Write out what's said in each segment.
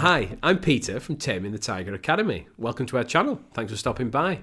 Hi, I'm Peter from Taming the Tiger Academy. Welcome to our channel. Thanks for stopping by.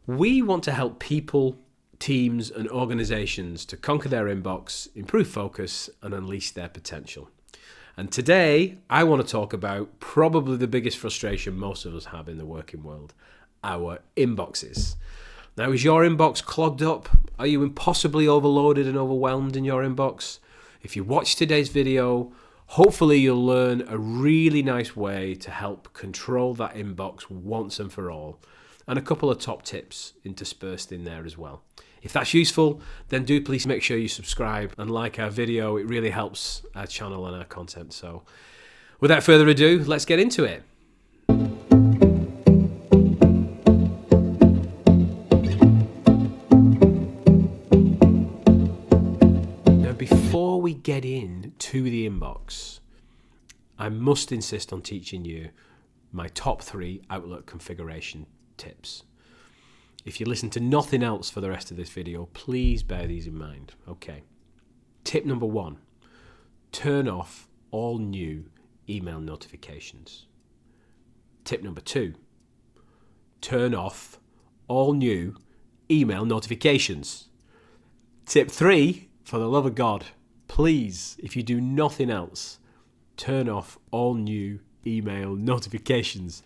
We want to help people, teams and organisations to conquer their inbox, improve focus and unleash their potential. And today I want to talk about probably the biggest frustration most of us have in the working world, our inboxes. Now, is your inbox clogged up? Are you impossibly overloaded and overwhelmed in your inbox? If you watch today's video, hopefully you'll learn a really nice way to help control that inbox once and for all, and a couple of top tips interspersed in there as well. If that's useful, then do please make sure you subscribe and like our video. It really helps our channel and our content. So without further ado, let's get into it. Before we get into the inbox, I must insist on teaching you my top 3 Outlook configuration tips. If you listen to nothing else for the rest of this video, please bear these in mind. Okay. Tip number 1, turn off all new email notifications. Tip number 2, turn off all new email notifications. Tip 3, for the love of God, please, if you do nothing else, turn off all new email notifications.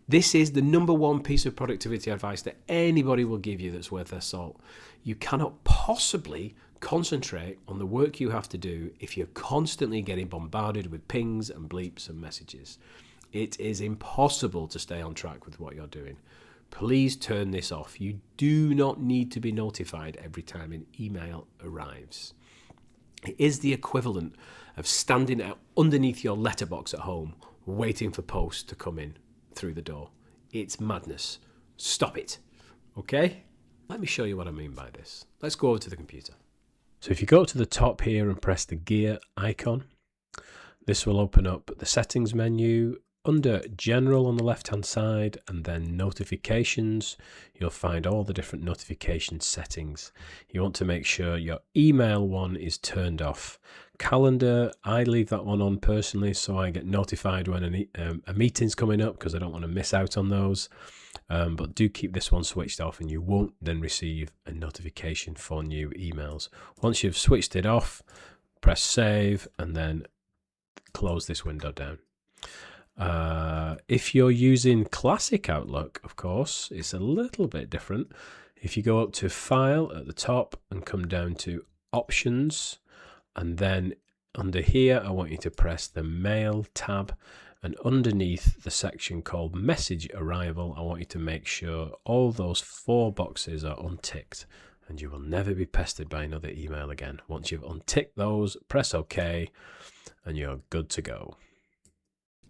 This is the number 1 piece of productivity advice that anybody will give you that's worth their salt. You cannot possibly concentrate on the work you have to do if you're constantly getting bombarded with pings and bleeps and messages. It is impossible to stay on track with what you're doing. Please turn this off. You do not need to be notified every time an email arrives. It is the equivalent of standing out underneath your letterbox at home, waiting for posts to come in through the door. It's madness. Stop it. Okay? Let me show you what I mean by this. Let's go over to the computer. So if you go to the top here and press the gear icon, this will open up the settings menu. Under General on the left-hand side and then Notifications, you'll find all the different notification settings. You want to make sure your email one is turned off. Calendar, I leave that one on personally so I get notified when a meeting's coming up because I don't want to miss out on those. But do keep this one switched off and you won't then receive a notification for new emails. Once you've switched it off, press Save and then close this window down. If you're using classic Outlook, of course, it's a little bit different. If you go up to File at the top and come down to Options, and then under here, I want you to press the Mail tab, and underneath the section called Message Arrival, I want you to make sure all those 4 boxes are unticked, and you will never be pestered by another email again. Once you've unticked those, press OK, and you're good to go.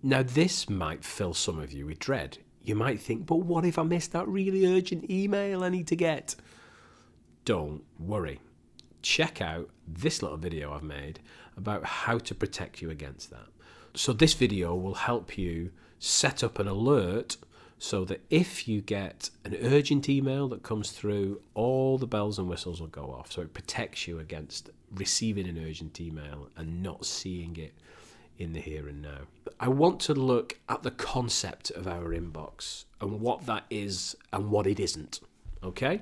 Now, this might fill some of you with dread. You might think, but what if I miss that really urgent email I need to get? Don't worry. Check out this little video I've made about how to protect you against that. So this video will help you set up an alert so that if you get an urgent email that comes through, all the bells and whistles will go off. So it protects you against receiving an urgent email and not seeing it in the here and now. I want to look at the concept of our inbox and what that is and what it isn't. Okay?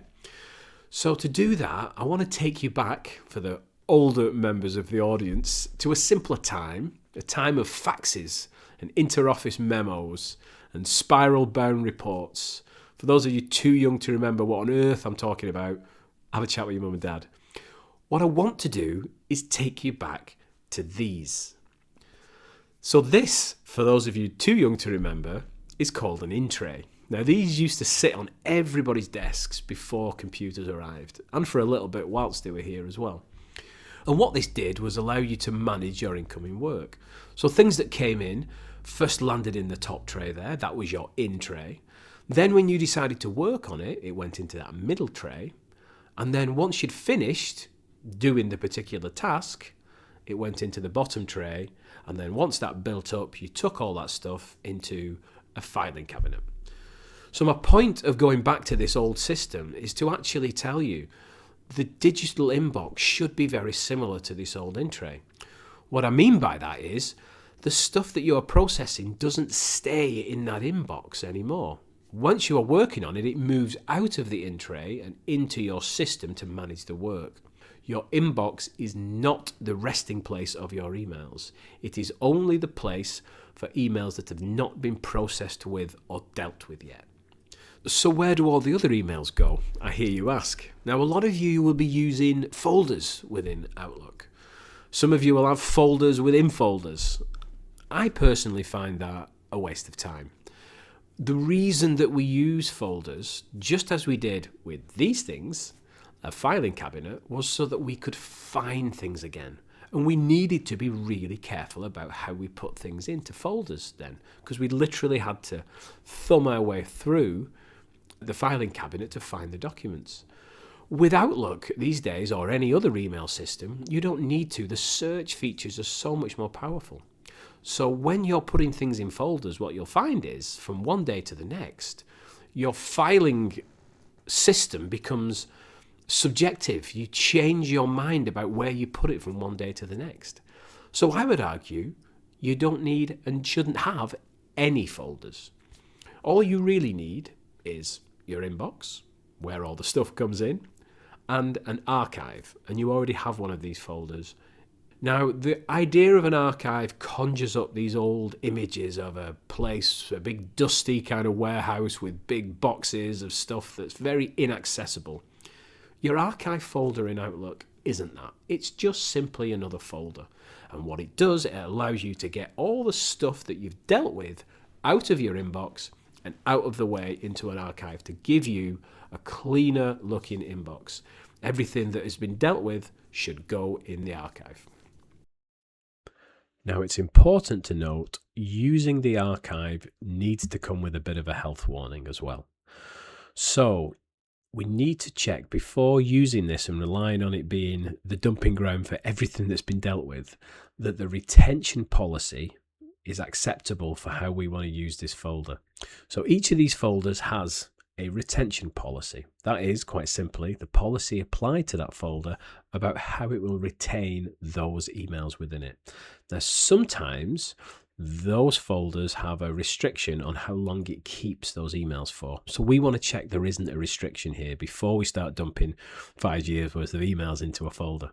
So to do that, I want to take you back, for the older members of the audience, to a simpler time, a time of faxes and inter-office memos and spiral-bound reports. For those of you too young to remember what on earth I'm talking about, have a chat with your mum and dad. What I want to do is take you back to these. So this, for those of you too young to remember, is called an in-tray. Now, these used to sit on everybody's desks before computers arrived, and for a little bit whilst they were here as well. And what this did was allow you to manage your incoming work. So things that came in first landed in the top tray there, that was your in-tray. Then when you decided to work on it, it went into that middle tray. And then once you'd finished doing the particular task, it went into the bottom tray, and then once that built up, you took all that stuff into a filing cabinet. So my point of going back to this old system is to actually tell you the digital inbox should be very similar to this old in tray. What I mean by that is the stuff that you're processing doesn't stay in that inbox anymore. Once you are working on it, it moves out of the in tray and into your system to manage the work. Your inbox is not the resting place of your emails. It is only the place for emails that have not been processed with or dealt with yet. So where do all the other emails go, I hear you ask? Now, a lot of you will be using folders within Outlook. Some of you will have folders within folders. I personally find that a waste of time. The reason that we use folders, just as we did with these things, a filing cabinet, was so that we could find things again. And we needed to be really careful about how we put things into folders then, because we literally had to thumb our way through the filing cabinet to find the documents. With Outlook these days, or any other email system, you don't need to. The search features are so much more powerful. So when you're putting things in folders, what you'll find is, from one day to the next, your filing system becomes subjective. You change your mind about where you put it from one day to the next. So I would argue you don't need and shouldn't have any folders. All you really need is your inbox, where all the stuff comes in, and an archive, and you already have one of these folders. Now, the idea of an archive conjures up these old images of a place, a big dusty kind of warehouse with big boxes of stuff that's very inaccessible. Your archive folder in Outlook isn't that. It's just simply another folder. And what it does, it allows you to get all the stuff that you've dealt with out of your inbox and out of the way into an archive to give you a cleaner looking inbox. Everything that has been dealt with should go in the archive. Now, it's important to note using the archive needs to come with a bit of a health warning as well. So we need to check before using this and relying on it being the dumping ground for everything that's been dealt with, that the retention policy is acceptable for how we want to use this folder. So each of these folders has a retention policy. That is, quite simply, the policy applied to that folder about how it will retain those emails within it. Now, sometimes those folders have a restriction on how long it keeps those emails for. So we want to check there isn't a restriction here before we start dumping 5 years worth of emails into a folder.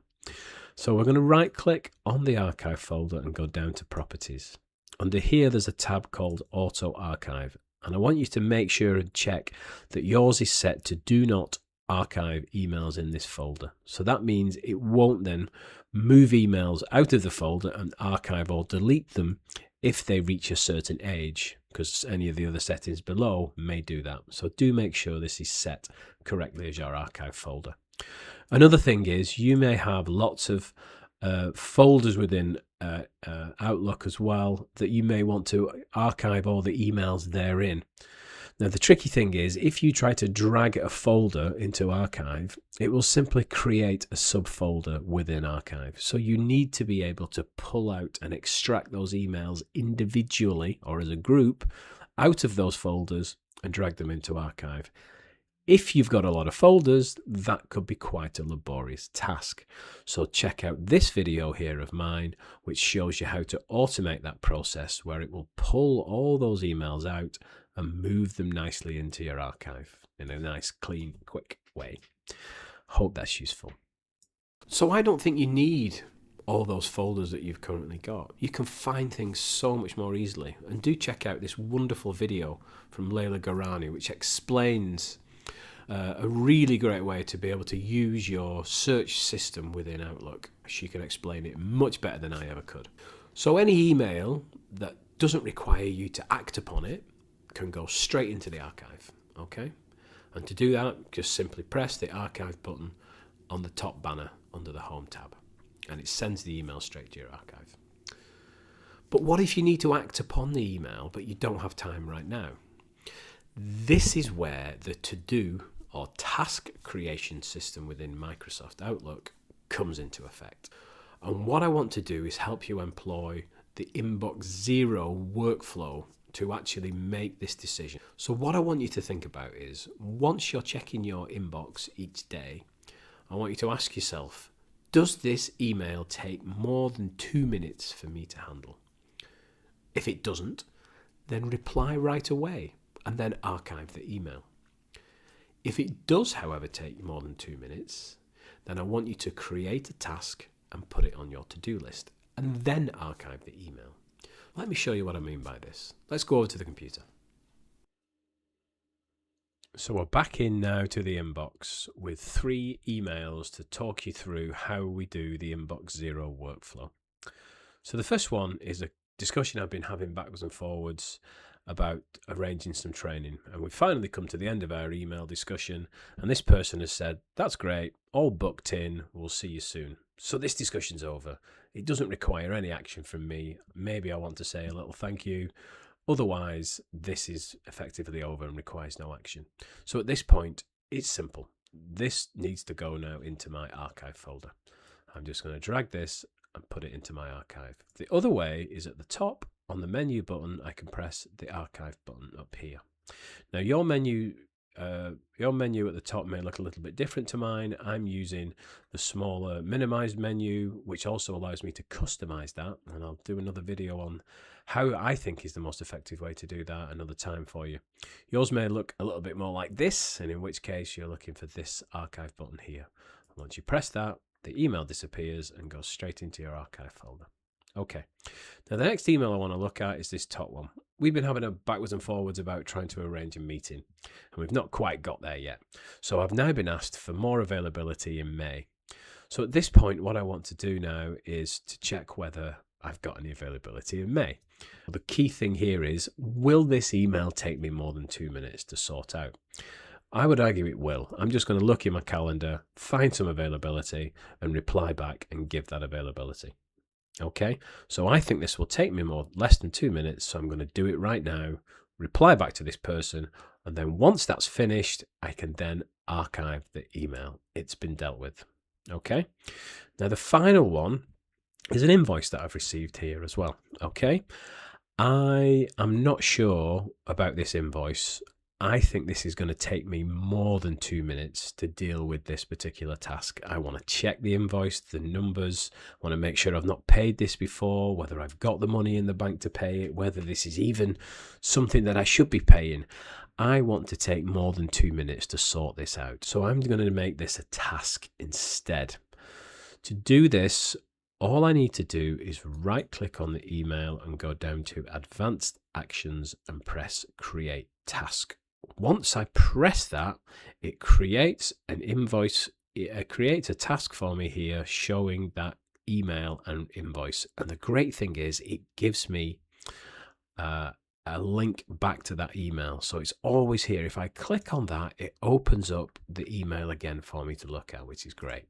So we're going to right click on the archive folder and go down to properties. Under here, there's a tab called Auto Archive. And I want you to make sure and check that yours is set to do not archive emails in this folder. So that means it won't then move emails out of the folder and archive or delete them if they reach a certain age, because any of the other settings below may do that. So do make sure this is set correctly as your archive folder. Another thing is you may have lots of folders within Outlook as well that you may want to archive all the emails therein. Now, the tricky thing is if you try to drag a folder into archive, it will simply create a subfolder within archive. So you need to be able to pull out and extract those emails individually or as a group out of those folders and drag them into archive. If you've got a lot of folders, that could be quite a laborious task. So check out this video here of mine, which shows you how to automate that process where it will pull all those emails out and move them nicely into your archive in a nice, clean, quick way. Hope that's useful. So I don't think you need all those folders that you've currently got. You can find things so much more easily. And do check out this wonderful video from Leila Gharani, which explains a really great way to be able to use your search system within Outlook. She can explain it much better than I ever could. So any email that doesn't require you to act upon it can go straight into the archive, okay? And to do that, just simply press the archive button on the top banner under the Home tab, and it sends the email straight to your archive. But what if you need to act upon the email, but you don't have time right now? This is where the to-do or task creation system within Microsoft Outlook comes into effect. And what I want to do is help you employ the Inbox Zero workflow to actually make this decision. So what I want you to think about is, once you're checking your inbox each day, I want you to ask yourself, does this email take more than 2 minutes for me to handle? If it doesn't, then reply right away and then archive the email. If it does, however, take more than 2 minutes, then I want you to create a task and put it on your to-do list and then archive the email. Let me show you what I mean by this. Let's go over to the computer. So we're back in now to the inbox with 3 emails to talk you through how we do the Inbox Zero workflow. So the first one is a discussion I've been having backwards and forwards about arranging some training, and we've finally come to the end of our email discussion, and this person has said, that's great, all booked in, we'll see you soon. So this discussion's over. It doesn't require any action from me. Maybe I want to say a little thank you. Otherwise, this is effectively over and requires no action. So at this point, it's simple. This needs to go now into my archive folder. I'm just going to drag this and put it into my archive. The other way is at the top on the menu button, I can press the archive button up here. Now your menu at the top may look a little bit different to mine. I'm using the smaller minimized menu, which also allows me to customize that. And I'll do another video on how I think is the most effective way to do that another time for you. Yours may look a little bit more like this, and in which case you're looking for this archive button here. Once you press that, the email disappears and goes straight into your archive folder. Okay, now the next email I want to look at is this top one. We've been having a backwards and forwards about trying to arrange a meeting, and we've not quite got there yet. So I've now been asked for more availability in May. So at this point, what I want to do now is to check whether I've got any availability in May. The key thing here is, will this email take me more than 2 minutes to sort out? I would argue it will. I'm just going to look in my calendar, find some availability, and reply back and give that availability. Okay, so I think this will take me less than 2 minutes, so I'm going to do it right now, reply back to this person, and then once that's finished, I can then archive the email. It's been dealt with. Okay, now the final one is an invoice that I've received here as well. Okay, I am not sure about this invoice. I think this is going to take me more than 2 minutes to deal with this particular task. I want to check the invoice, the numbers. I want to make sure I've not paid this before, whether I've got the money in the bank to pay it, whether this is even something that I should be paying. I want to take more than 2 minutes to sort this out. So I'm going to make this a task instead. To do this, all I need to do is right click on the email and go down to Advanced Actions and press Create Task. Once I press that, it creates an invoice. It creates a task for me here showing that email and invoice. And the great thing is it gives me a link back to that email. So it's always here. If I click on that, it opens up the email again for me to look at, which is great.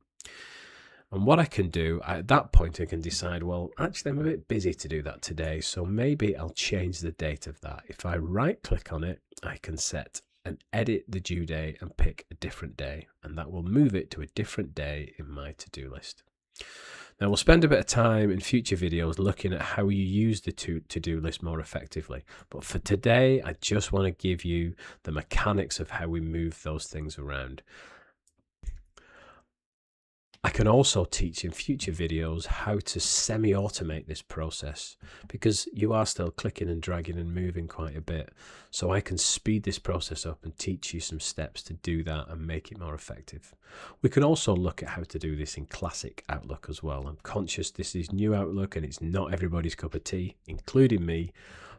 And what I can do at that point, I can decide, well, actually, I'm a bit busy to do that today, so maybe I'll change the date of that. If I right click on it, I can set and edit the due date and pick a different day, and that will move it to a different day in my to-do list. Now, we'll spend a bit of time in future videos looking at how you use the to-do list more effectively. But for today, I just want to give you the mechanics of how we move those things around. I can also teach in future videos how to semi-automate this process, because you are still clicking and dragging and moving quite a bit. So I can speed this process up and teach you some steps to do that and make it more effective. We can also look at how to do this in classic Outlook as well. I'm conscious this is new Outlook and it's not everybody's cup of tea, including me.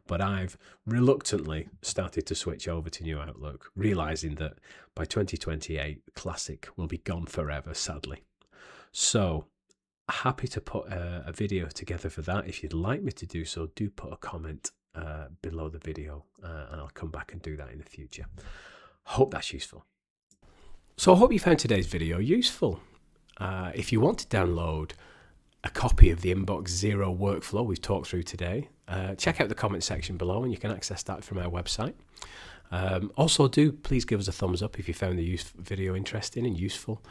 But I've reluctantly started to switch over to new Outlook, realizing that by 2028, Classic will be gone forever, sadly. So happy to put a video together for that. If you'd like me to do so, do put a comment below the video and I'll come back and do that in the future. Hope that's useful. So I hope you found today's video useful. If you want to download a copy of the Inbox Zero workflow we've talked through today, check out the comment section below and you can access that from our website. Also, please give us a thumbs up if you found the video interesting and useful.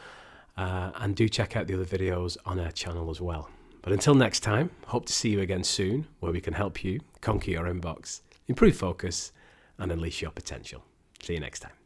And do check out the other videos on our channel as well. But until next time, hope to see you again soon, where we can help you conquer your inbox, improve focus, and unleash your potential. See you next time.